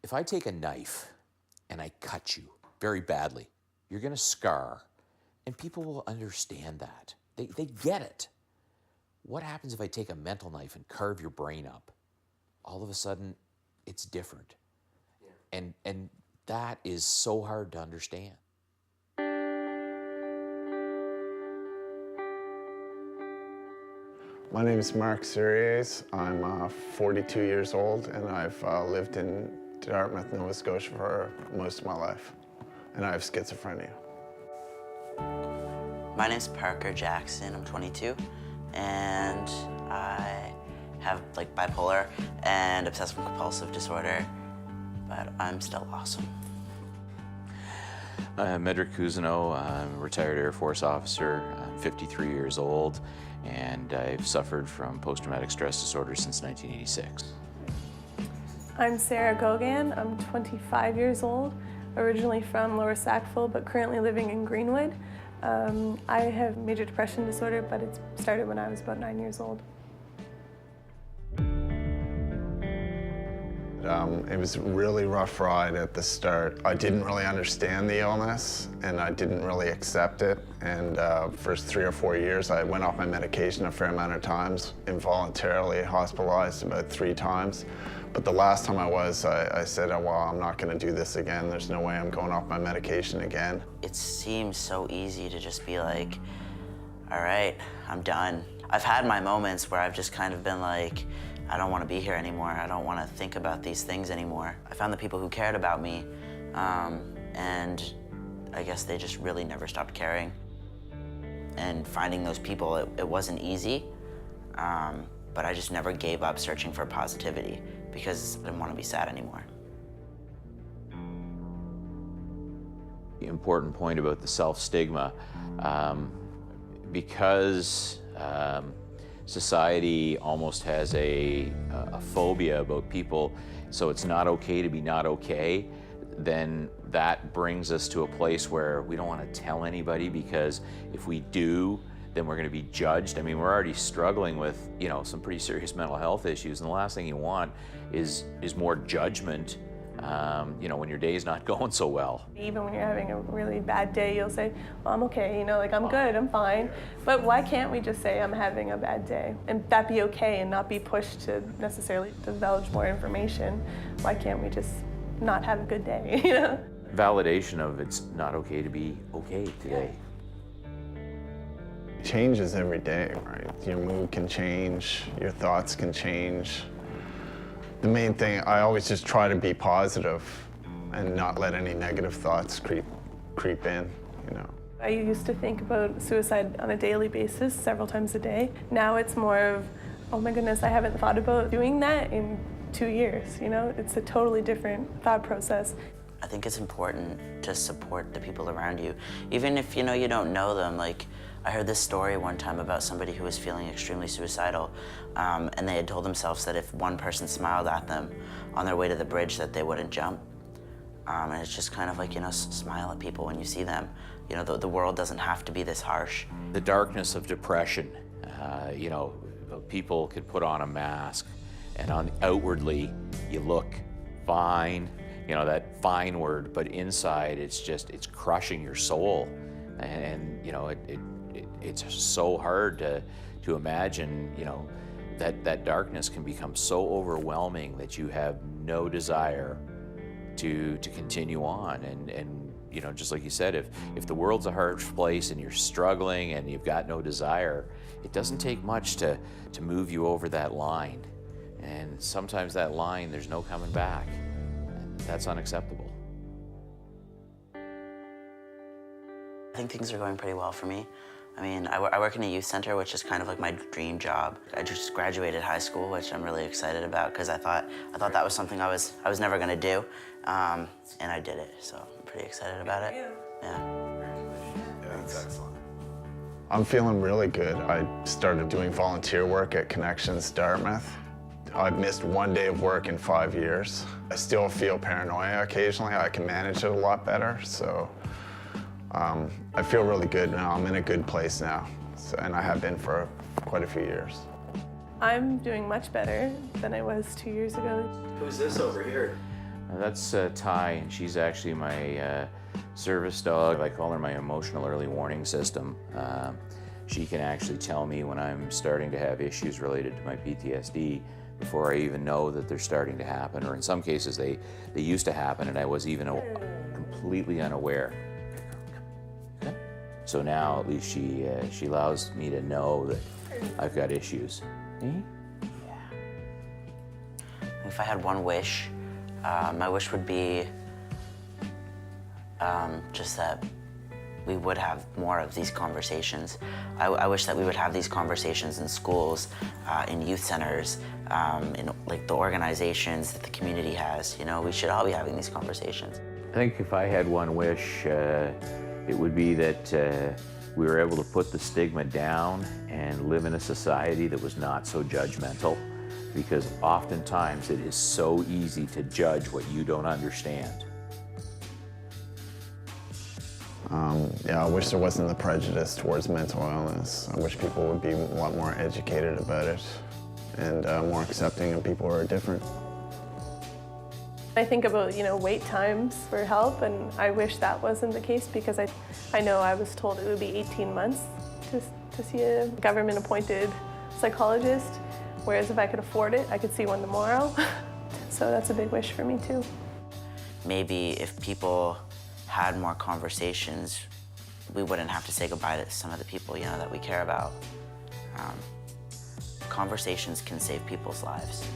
If I take a knife and I cut you very badly, you're gonna scar, and people will understand that. They get it. What happens if I take a mental knife and carve your brain up? All of a sudden, it's different. Yeah. And that is so hard to understand. My name is Mark Suriez. I'm 42 years old, and I've lived in Dartmouth, Nova Scotia for most of my life, and I have schizophrenia. My name's Parker Jackson. I'm 22, and I have bipolar and obsessive compulsive disorder, but I'm still awesome. I'm Medrick Cousineau. I'm a retired Air Force officer. I'm 53 years old, and I've suffered from post-traumatic stress disorder since 1986. I'm Sarah Gogan. I'm 25 years old, originally from Lower Sackville, but currently living in Greenwood. I have major depression disorder, but it started when I was about 9 years old. It was a really rough ride at the start. I didn't really understand the illness, and I didn't really accept it. And for 3 or 4 years, I went off my medication a fair amount of times, involuntarily hospitalized about 3 times. But the last time I was, I said, oh, well, I'm not gonna do this again. There's no way I'm going off my medication again. It seems so easy to just be like, all right, I'm done. I've had my moments where I've just kind of been like, I don't want to be here anymore. I don't want to think about these things anymore. I found the people who cared about me, and I guess they just really never stopped caring. And finding those people, it wasn't easy, but I just never gave up searching for positivity because I didn't want to be sad anymore. The important point about the self-stigma, because society almost has a phobia about people, so it's not okay to be not okay, then that brings us to a place where we don't want to tell anybody, because if we do, then we're going to be judged. I mean, we're already struggling with, some pretty serious mental health issues, and the last thing you want is more judgment, when your day's not going so well. Even when you're having a really bad day, you'll say, well, I'm okay, I'm good, I'm fine. But why can't we just say I'm having a bad day and that be okay and not be pushed to necessarily divulge more information? Why can't we just not have a good day, Validation of it's not okay to be okay today. It changes every day, right? Your mood can change, your thoughts can change. The main thing, I always just try to be positive and not let any negative thoughts creep in, I used to think about suicide on a daily basis, several times a day. Now it's more of, oh my goodness, I haven't thought about doing that in 2 years, It's a totally different thought process. I think it's important to support the people around you, even if you don't know them. I heard this story one time about somebody who was feeling extremely suicidal, and they had told themselves that if one person smiled at them on their way to the bridge, that they wouldn't jump. And it's just kind of like, smile at people when you see them. The world doesn't have to be this harsh. The darkness of depression, people could put on a mask, and outwardly you look fine, that fine word, but inside it's crushing your soul, and it's so hard to imagine, that darkness can become so overwhelming that you have no desire to continue on. And just like you said, if the world's a harsh place and you're struggling and you've got no desire, it doesn't take much to move you over that line. And sometimes that line, there's no coming back. And that's unacceptable. I think things are going pretty well for me. I mean, I work in a youth center, which is kind of like my dream job. I just graduated high school, which I'm really excited about, because I thought that was something I was never gonna do, and I did it. So I'm pretty excited about it. Yeah. Yeah, that's excellent. I'm feeling really good. I started doing volunteer work at Connections Dartmouth. I've missed 1 day of work in 5 years. I still feel paranoia occasionally. I can manage it a lot better, so. I feel really good now. I'm in a good place now, and I have been for quite a few years. I'm doing much better than I was 2 years ago. Who's this over here? That's Ty, and she's actually my service dog. I call her my emotional early warning system. She can actually tell me when I'm starting to have issues related to my PTSD before I even know that they're starting to happen, or in some cases they used to happen and I was even completely unaware. Okay. So now at least she allows me to know that I've got issues. If I had one wish, my wish would be just that we would have more of these conversations. I wish that we would have these conversations in schools, in youth centers, in like the organizations that the community has. You know, we should all be having these conversations. I think if I had one wish, it would be that we were able to put the stigma down and live in a society that was not so judgmental, because oftentimes it is so easy to judge what you don't understand. Yeah, I wish there wasn't the prejudice towards mental illness. I wish people would be a lot more educated about it and more accepting of people who are different. I think about, wait times for help, and I wish that wasn't the case, because I know I was told it would be 18 months to see a government-appointed psychologist, whereas if I could afford it, I could see one tomorrow. So that's a big wish for me too. Maybe if people had more conversations, we wouldn't have to say goodbye to some of the people, that we care about. Conversations can save people's lives.